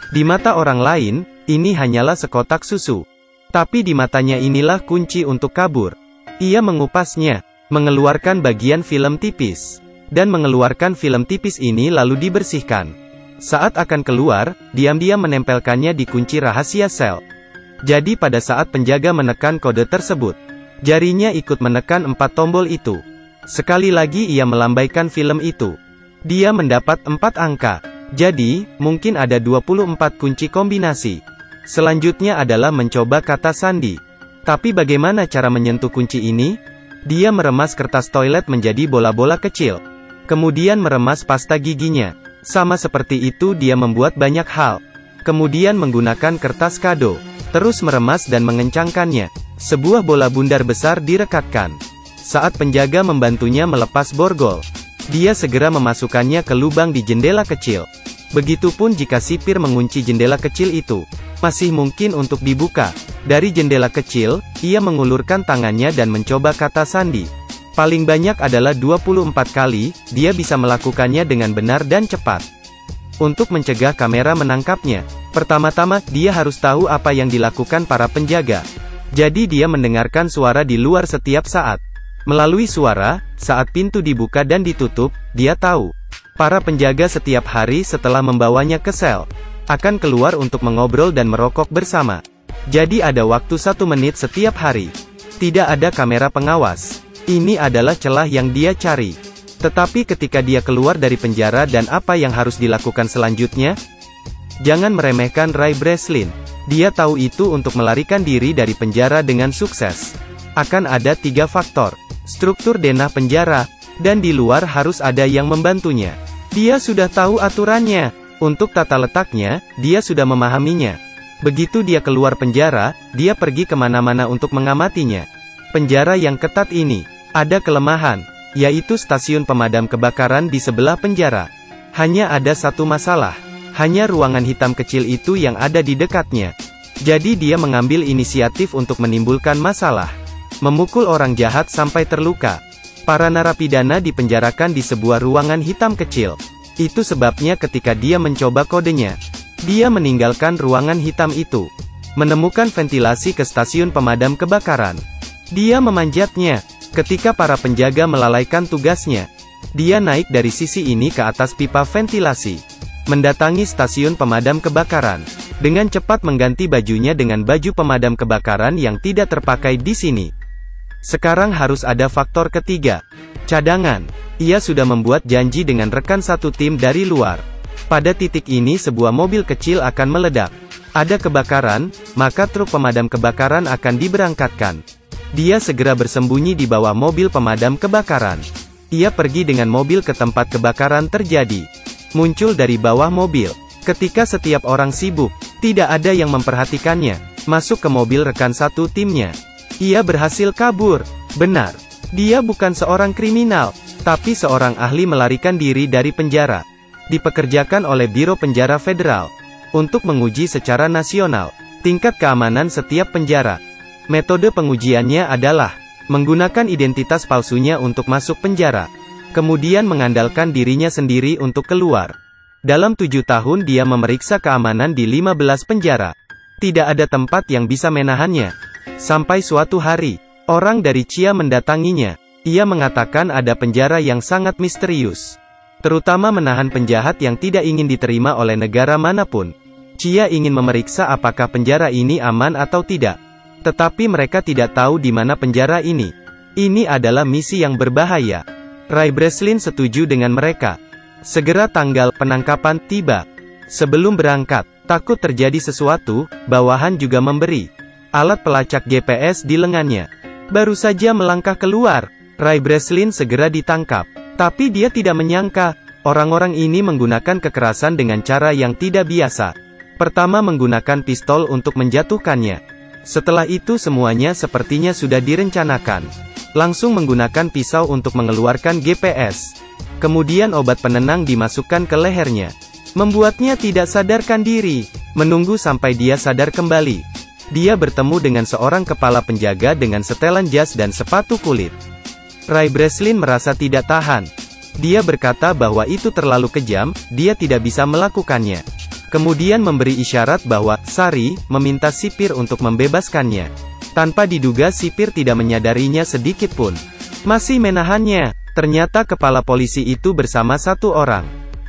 Di mata orang lain, ini hanyalah sekotak susu. Tapi di matanya inilah kunci untuk kabur. Ia mengupasnya, mengeluarkan bagian film tipis, dan mengeluarkan film tipis ini lalu dibersihkan. Saat akan keluar, diam-diam menempelkannya di kunci rahasia sel. Jadi pada saat penjaga menekan kode tersebut, jarinya ikut menekan 4 tombol itu. Sekali lagi ia melambaikan film itu. Dia mendapat 4 angka. Jadi, mungkin ada 24 kunci kombinasi. Selanjutnya adalah mencoba kata sandi. Tapi bagaimana cara menyentuh kunci ini? Dia meremas kertas toilet menjadi bola-bola kecil. Kemudian meremas pasta giginya. Sama seperti itu dia membuat banyak hal. Kemudian menggunakan kertas kado. Terus meremas dan mengencangkannya. Sebuah bola bundar besar direkatkan. Saat penjaga membantunya melepas borgol, dia segera memasukkannya ke lubang di jendela kecil. Begitupun jika sipir mengunci jendela kecil itu, masih mungkin untuk dibuka. Dari jendela kecil, ia mengulurkan tangannya dan mencoba kata sandi. Paling banyak adalah 24 kali, dia bisa melakukannya dengan benar dan cepat. Untuk mencegah kamera menangkapnya, pertama-tama, dia harus tahu apa yang dilakukan para penjaga. Jadi dia mendengarkan suara di luar setiap saat. Melalui suara, saat pintu dibuka dan ditutup, dia tahu. Para penjaga setiap hari setelah membawanya ke sel, akan keluar untuk mengobrol dan merokok bersama. Jadi ada waktu 1 menit setiap hari. Tidak ada kamera pengawas. Ini adalah celah yang dia cari. Tetapi ketika dia keluar dari penjara dan apa yang harus dilakukan selanjutnya? Jangan meremehkan Ray Breslin. Dia tahu itu untuk melarikan diri dari penjara dengan sukses. Akan ada 3 faktor. Struktur denah penjara, dan di luar harus ada yang membantunya. Dia sudah tahu aturannya. Untuk tata letaknya, dia sudah memahaminya. Begitu dia keluar penjara, dia pergi kemana-mana untuk mengamatinya. Penjara yang ketat ini, ada kelemahan, yaitu stasiun pemadam kebakaran di sebelah penjara. Hanya ada satu masalah. Hanya ruangan hitam kecil itu yang ada di dekatnya. Jadi dia mengambil inisiatif untuk menimbulkan masalah. Memukul orang jahat sampai terluka. Para narapidana dipenjarakan di sebuah ruangan hitam kecil. Itu sebabnya ketika dia mencoba kodenya, dia meninggalkan ruangan hitam itu. Menemukan ventilasi ke stasiun pemadam kebakaran. Dia memanjatnya. Ketika para penjaga melalaikan tugasnya, dia naik dari sisi ini ke atas pipa ventilasi. Mendatangi stasiun pemadam kebakaran. Dengan cepat mengganti bajunya dengan baju pemadam kebakaran yang tidak terpakai di sini. Sekarang harus ada faktor ketiga. Cadangan. Ia sudah membuat janji dengan rekan satu tim dari luar. Pada titik ini sebuah mobil kecil akan meledak. Ada kebakaran, maka truk pemadam kebakaran akan diberangkatkan. Dia segera bersembunyi di bawah mobil pemadam kebakaran. Ia pergi dengan mobil ke tempat kebakaran terjadi. Muncul dari bawah mobil. Ketika setiap orang sibuk, tidak ada yang memperhatikannya. Masuk ke mobil rekan satu timnya. Ia berhasil kabur. Benar. Dia bukan seorang kriminal, tapi seorang ahli melarikan diri dari penjara. Dipekerjakan oleh Biro Penjara Federal untuk menguji secara nasional tingkat keamanan setiap penjara. Metode pengujiannya adalah menggunakan identitas palsunya untuk masuk penjara, kemudian mengandalkan dirinya sendiri untuk keluar. Dalam 7 tahun dia memeriksa keamanan di 15 penjara. Tidak ada tempat yang bisa menahannya. Sampai suatu hari, orang dari Chia mendatanginya. Ia mengatakan ada penjara yang sangat misterius. Terutama menahan penjahat yang tidak ingin diterima oleh negara manapun. Chia ingin memeriksa apakah penjara ini aman atau tidak. Tetapi mereka tidak tahu di mana penjara ini. Ini adalah misi yang berbahaya. Ray Breslin setuju dengan mereka. Segera tanggal penangkapan tiba. Sebelum berangkat, takut terjadi sesuatu, bawahan juga memberi alat pelacak GPS di lengannya. Baru saja melangkah keluar, Ray Breslin segera ditangkap. Tapi dia tidak menyangka, orang-orang ini menggunakan kekerasan dengan cara yang tidak biasa. Pertama menggunakan pistol untuk menjatuhkannya. Setelah itu semuanya sepertinya sudah direncanakan. Langsung menggunakan pisau untuk mengeluarkan GPS. Kemudian obat penenang dimasukkan ke lehernya. Membuatnya tidak sadarkan diri. Menunggu sampai dia sadar kembali. Dia bertemu dengan seorang kepala penjaga dengan setelan jas dan sepatu kulit. Ray Breslin merasa tidak tahan. Dia berkata bahwa itu terlalu kejam, dia tidak bisa melakukannya. Kemudian memberi isyarat bahwa Sari meminta sipir untuk membebaskannya. Tanpa diduga sipir tidak menyadarinya sedikit pun. Masih menahannya. Ternyata kepala polisi itu bersama satu orang.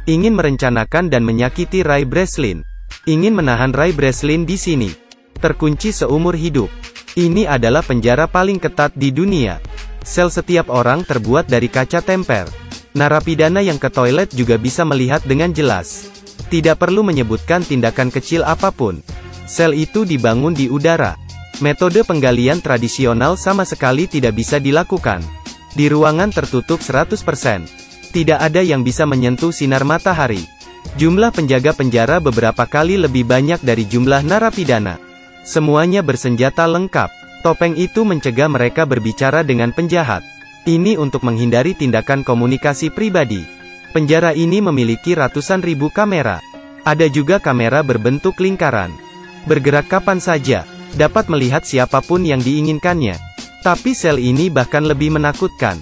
Ingin merencanakan dan menyakiti Ray Breslin. Ingin menahan Ray Breslin di sini. Terkunci seumur hidup. Ini adalah penjara paling ketat di dunia. Sel setiap orang terbuat dari kaca temper. Narapidana yang ke toilet juga bisa melihat dengan jelas. Tidak perlu menyebutkan tindakan kecil apapun. Sel itu dibangun di udara. Metode penggalian tradisional sama sekali tidak bisa dilakukan. Di ruangan tertutup 100%. Tidak ada yang bisa menyentuh sinar matahari. Jumlah penjaga penjara beberapa kali lebih banyak dari jumlah narapidana. Semuanya bersenjata lengkap. Topeng itu mencegah mereka berbicara dengan penjahat. Ini untuk menghindari tindakan komunikasi pribadi. Penjara ini memiliki ratusan ribu kamera. Ada juga kamera berbentuk lingkaran. Bergerak kapan saja, dapat melihat siapapun yang diinginkannya. Tapi sel ini bahkan lebih menakutkan.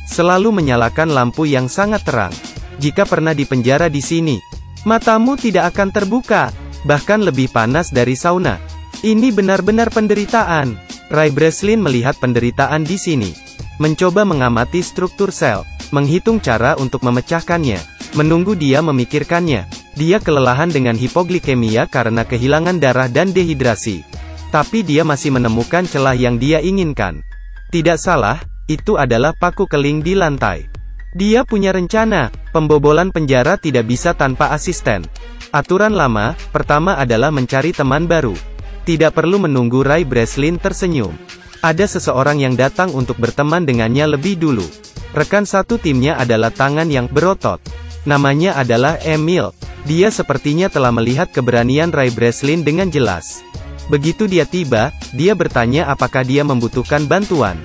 Selalu menyalakan lampu yang sangat terang. Jika pernah dipenjara di sini, matamu tidak akan terbuka. Bahkan lebih panas dari sauna. Ini benar-benar penderitaan. Ray Breslin melihat penderitaan di sini. Mencoba mengamati struktur sel. Menghitung cara untuk memecahkannya. Menunggu dia memikirkannya. Dia kelelahan dengan hipoglikemia karena kehilangan darah dan dehidrasi. Tapi dia masih menemukan celah yang dia inginkan. Tidak salah, itu adalah paku keling di lantai. Dia punya rencana. Pembobolan penjara tidak bisa tanpa asisten. Aturan lama, pertama adalah mencari teman baru. Tidak perlu menunggu Ray Breslin tersenyum. Ada seseorang yang datang untuk berteman dengannya lebih dulu. Rekan satu timnya adalah tangan yang berotot. Namanya adalah Emil. Dia sepertinya telah melihat keberanian Ray Breslin dengan jelas. Begitu dia tiba, dia bertanya apakah dia membutuhkan bantuan.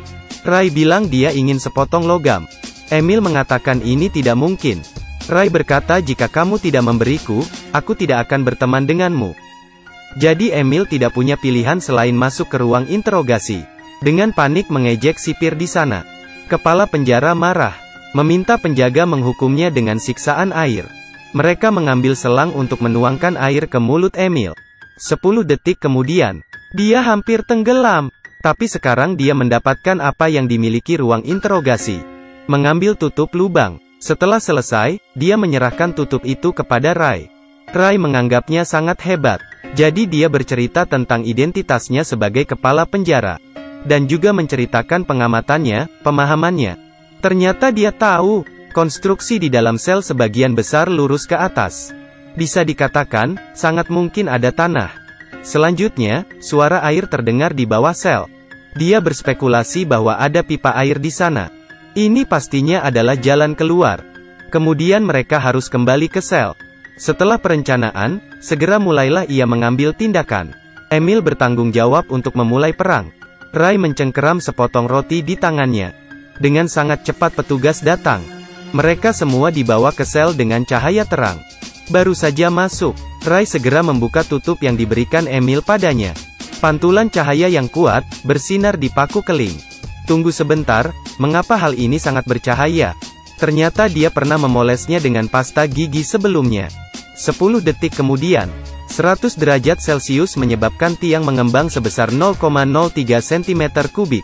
Ray bilang dia ingin sepotong logam. Emil mengatakan ini tidak mungkin. Ray berkata jika kamu tidak memberiku, aku tidak akan berteman denganmu. Jadi Emil tidak punya pilihan selain masuk ke ruang interogasi. Dengan panik mengejek sipir di sana. Kepala penjara marah, meminta penjaga menghukumnya dengan siksaan air. Mereka mengambil selang untuk menuangkan air ke mulut Emil. 10 detik kemudian, dia hampir tenggelam. Tapi sekarang dia mendapatkan apa yang dimiliki ruang interogasi. Mengambil tutup lubang. Setelah selesai, dia menyerahkan tutup itu kepada Ray. Ray menganggapnya sangat hebat. Jadi dia bercerita tentang identitasnya sebagai kepala penjara. Dan juga menceritakan pengamatannya, pemahamannya. Ternyata dia tahu, konstruksi di dalam sel sebagian besar lurus ke atas. Bisa dikatakan, sangat mungkin ada tanah. Selanjutnya, suara air terdengar di bawah sel. Dia berspekulasi bahwa ada pipa air di sana. Ini pastinya adalah jalan keluar. Kemudian mereka harus kembali ke sel. Setelah perencanaan, segera mulailah ia mengambil tindakan. Emil bertanggung jawab untuk memulai perang. Ray mencengkeram sepotong roti di tangannya. Dengan sangat cepat petugas datang. Mereka semua dibawa ke sel dengan cahaya terang. Baru saja masuk, Ray segera membuka tutup yang diberikan Emil padanya. Pantulan cahaya yang kuat, bersinar di paku keling. Tunggu sebentar, mengapa hal ini sangat bercahaya? Ternyata dia pernah memolesnya dengan pasta gigi sebelumnya. 10 detik kemudian, 100 derajat Celcius menyebabkan tiang mengembang sebesar 0,03 cm3.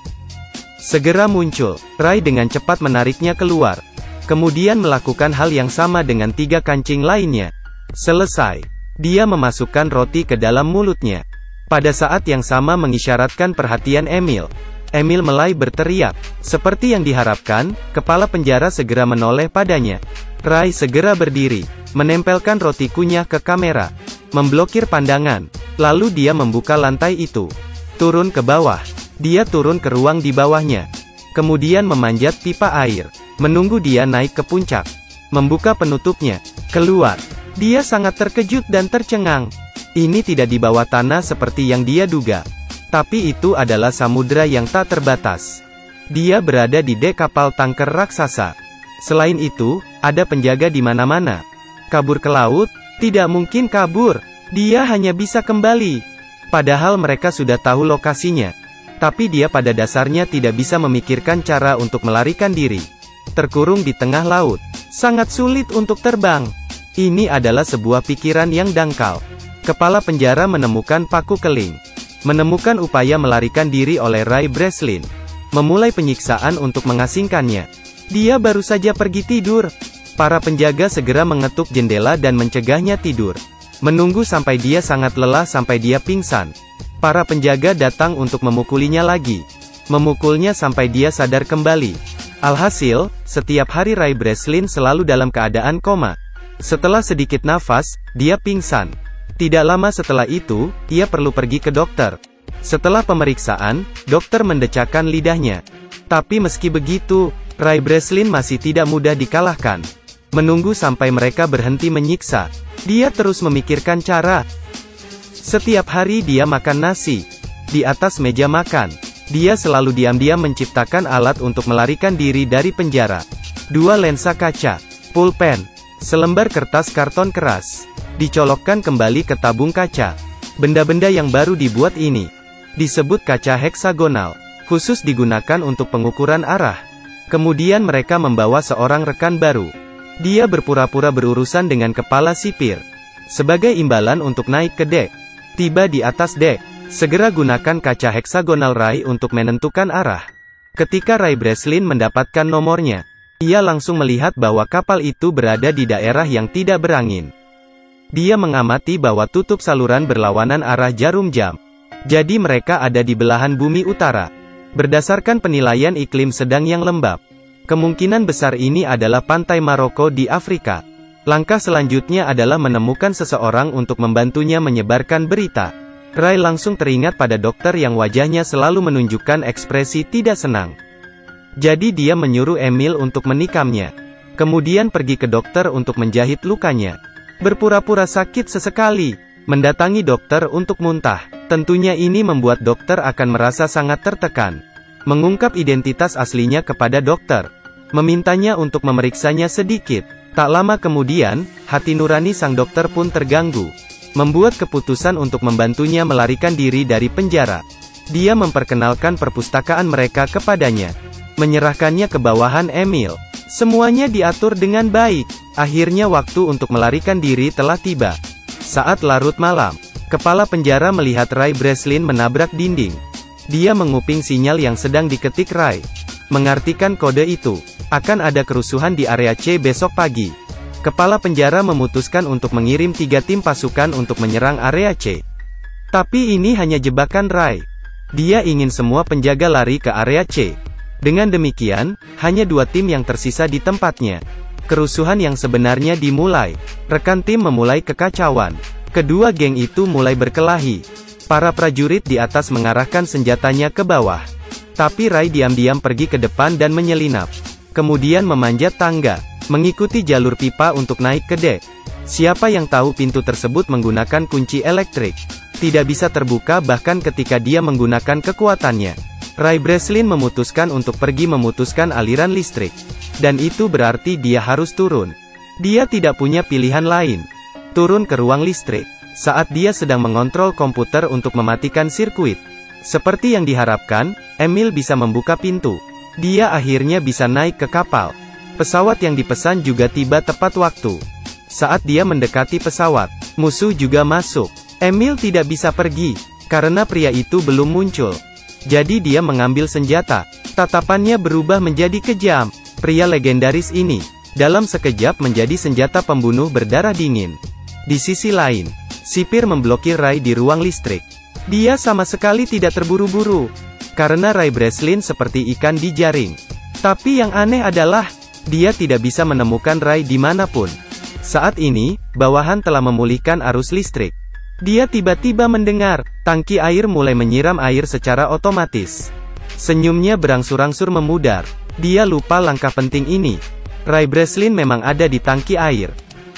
Segera muncul, Ray dengan cepat menariknya keluar. Kemudian melakukan hal yang sama dengan 3 kancing lainnya. Selesai. Dia memasukkan roti ke dalam mulutnya. Pada saat yang sama mengisyaratkan perhatian Emil. Emil mulai berteriak. Seperti yang diharapkan, kepala penjara segera menoleh padanya. Ray segera berdiri, menempelkan roti kunyah ke kamera. Memblokir pandangan. Lalu dia membuka lantai itu. Turun ke bawah. Dia turun ke ruang di bawahnya. Kemudian memanjat pipa air. Menunggu dia naik ke puncak. Membuka penutupnya. Keluar. Dia sangat terkejut dan tercengang. Ini tidak di bawah tanah seperti yang dia duga. Tapi itu adalah samudera yang tak terbatas. Dia berada di dek kapal tanker raksasa. Selain itu, ada penjaga di mana-mana. Kabur ke laut? Tidak mungkin kabur. Dia hanya bisa kembali. Padahal mereka sudah tahu lokasinya. Tapi dia pada dasarnya tidak bisa memikirkan cara untuk melarikan diri. Terkurung di tengah laut. Sangat sulit untuk terbang. Ini adalah sebuah pikiran yang dangkal. Kepala penjara menemukan paku keling. Menemukan upaya melarikan diri oleh Ray Breslin. Memulai penyiksaan untuk mengasingkannya. Dia baru saja pergi tidur. Para penjaga segera mengetuk jendela dan mencegahnya tidur. Menunggu sampai dia sangat lelah sampai dia pingsan. Para penjaga datang untuk memukulinya lagi. Memukulnya sampai dia sadar kembali. Alhasil, setiap hari Ray Breslin selalu dalam keadaan koma. Setelah sedikit nafas, dia pingsan. Tidak lama setelah itu, ia perlu pergi ke dokter. Setelah pemeriksaan, dokter mendecakkan lidahnya. Tapi meski begitu, Ray Breslin masih tidak mudah dikalahkan. Menunggu sampai mereka berhenti menyiksa. Dia terus memikirkan cara. Setiap hari dia makan nasi. Di atas meja makan, dia selalu diam-diam menciptakan alat untuk melarikan diri dari penjara. 2 lensa kaca, pulpen, selembar kertas karton keras, dicolokkan kembali ke tabung kaca. Benda-benda yang baru dibuat ini disebut kaca heksagonal, khusus digunakan untuk pengukuran arah. Kemudian mereka membawa seorang rekan baru. Dia berpura-pura berurusan dengan kepala sipir. Sebagai imbalan untuk naik ke dek. Tiba di atas dek, segera gunakan kaca heksagonal Ray untuk menentukan arah. Ketika Ray Breslin mendapatkan nomornya, ia langsung melihat bahwa kapal itu berada di daerah yang tidak berangin. Dia mengamati bahwa tutup saluran berlawanan arah jarum jam. Jadi mereka ada di belahan bumi utara. Berdasarkan penilaian iklim sedang yang lembab, kemungkinan besar ini adalah pantai Maroko di Afrika. Langkah selanjutnya adalah menemukan seseorang untuk membantunya menyebarkan berita. Ray langsung teringat pada dokter yang wajahnya selalu menunjukkan ekspresi tidak senang. Jadi dia menyuruh Emil untuk menikamnya. Kemudian pergi ke dokter untuk menjahit lukanya. Berpura-pura sakit sesekali. Mendatangi dokter untuk muntah. Tentunya ini membuat dokter akan merasa sangat tertekan. Mengungkap identitas aslinya kepada dokter. Memintanya untuk memeriksanya sedikit. Tak lama kemudian, hati nurani sang dokter pun terganggu. Membuat keputusan untuk membantunya melarikan diri dari penjara. Dia memperkenalkan perpustakaan mereka kepadanya. Menyerahkannya ke bawahan Emil. Semuanya diatur dengan baik. Akhirnya waktu untuk melarikan diri telah tiba. Saat larut malam, kepala penjara melihat Ray Breslin menabrak dinding. Dia menguping sinyal yang sedang diketik Ray. Mengartikan kode itu, akan ada kerusuhan di area C besok pagi. Kepala penjara memutuskan untuk mengirim 3 tim pasukan untuk menyerang area C. Tapi ini hanya jebakan Ray. Dia ingin semua penjaga lari ke area C. Dengan demikian, hanya 2 tim yang tersisa di tempatnya. Kerusuhan yang sebenarnya dimulai. Rekan tim memulai kekacauan. Kedua geng itu mulai berkelahi. Para prajurit di atas mengarahkan senjatanya ke bawah. Tapi Ray diam-diam pergi ke depan dan menyelinap. Kemudian memanjat tangga, mengikuti jalur pipa untuk naik ke dek. Siapa yang tahu pintu tersebut menggunakan kunci elektrik. Tidak bisa terbuka bahkan ketika dia menggunakan kekuatannya. Ray Breslin memutuskan untuk pergi memutuskan aliran listrik. Dan itu berarti dia harus turun. Dia tidak punya pilihan lain. Turun ke ruang listrik. Saat dia sedang mengontrol komputer untuk mematikan sirkuit. Seperti yang diharapkan, Emil bisa membuka pintu. Dia akhirnya bisa naik ke kapal. Pesawat yang dipesan juga tiba tepat waktu. Saat dia mendekati pesawat, musuh juga masuk. Emil tidak bisa pergi, karena pria itu belum muncul. Jadi dia mengambil senjata. Tatapannya berubah menjadi kejam. Pria legendaris ini, dalam sekejap menjadi senjata pembunuh berdarah dingin. Di sisi lain, sipir memblokir Ray di ruang listrik. Dia sama sekali tidak terburu-buru. Karena Ray Breslin seperti ikan di jaring. Tapi yang aneh adalah, dia tidak bisa menemukan Ray dimanapun. Saat ini, bawahan telah memulihkan arus listrik. Dia tiba-tiba mendengar, tangki air mulai menyiram air secara otomatis. Senyumnya berangsur-angsur memudar. Dia lupa langkah penting ini. Ray Breslin memang ada di tangki air.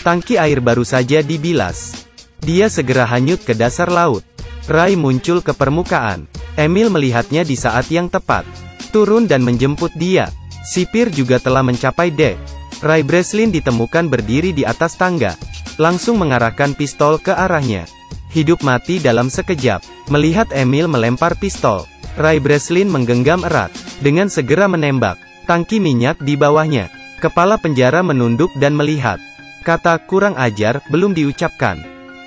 Tangki air baru saja dibilas. Dia segera hanyut ke dasar laut. Ray muncul ke permukaan. Emil melihatnya di saat yang tepat. Turun dan menjemput dia. Sipir juga telah mencapai dek. Ray Breslin ditemukan berdiri di atas tangga. Langsung mengarahkan pistol ke arahnya. Hidup mati dalam sekejap. Melihat Emil melempar pistol, Ray Breslin menggenggam erat. Dengan segera menembak. Tangki minyak di bawahnya. Kepala penjara menunduk dan melihat. Kata "kurang ajar" belum diucapkan.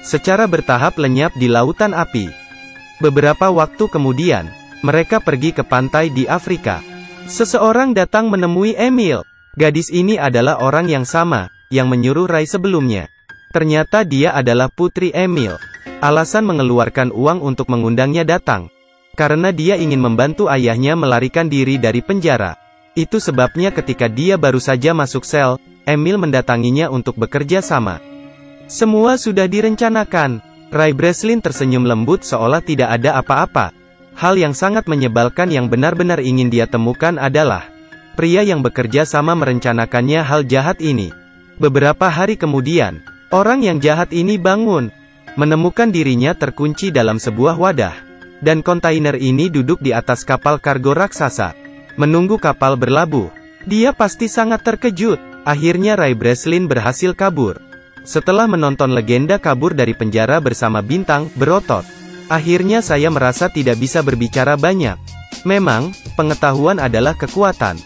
Secara bertahap lenyap di lautan api. Beberapa waktu kemudian, mereka pergi ke pantai di Afrika. Seseorang datang menemui Emil. Gadis ini adalah orang yang sama, yang menyuruh Ray sebelumnya. Ternyata dia adalah putri Emil. Alasan mengeluarkan uang untuk mengundangnya datang karena dia ingin membantu ayahnya melarikan diri dari penjara. Itu sebabnya ketika dia baru saja masuk sel, Emil mendatanginya untuk bekerja sama. Semua sudah direncanakan. Ray Breslin tersenyum lembut seolah tidak ada apa-apa. Hal yang sangat menyebalkan yang benar-benar ingin dia temukan adalah pria yang bekerja sama merencanakannya hal jahat ini. Beberapa hari kemudian, orang yang jahat ini bangun, menemukan dirinya terkunci dalam sebuah wadah. Dan kontainer ini duduk di atas kapal kargo raksasa, menunggu kapal berlabuh. Dia pasti sangat terkejut. Akhirnya Ray Breslin berhasil kabur. Setelah menonton legenda kabur dari penjara bersama bintang berotot, akhirnya saya merasa tidak bisa berbicara banyak. Memang, pengetahuan adalah kekuatan.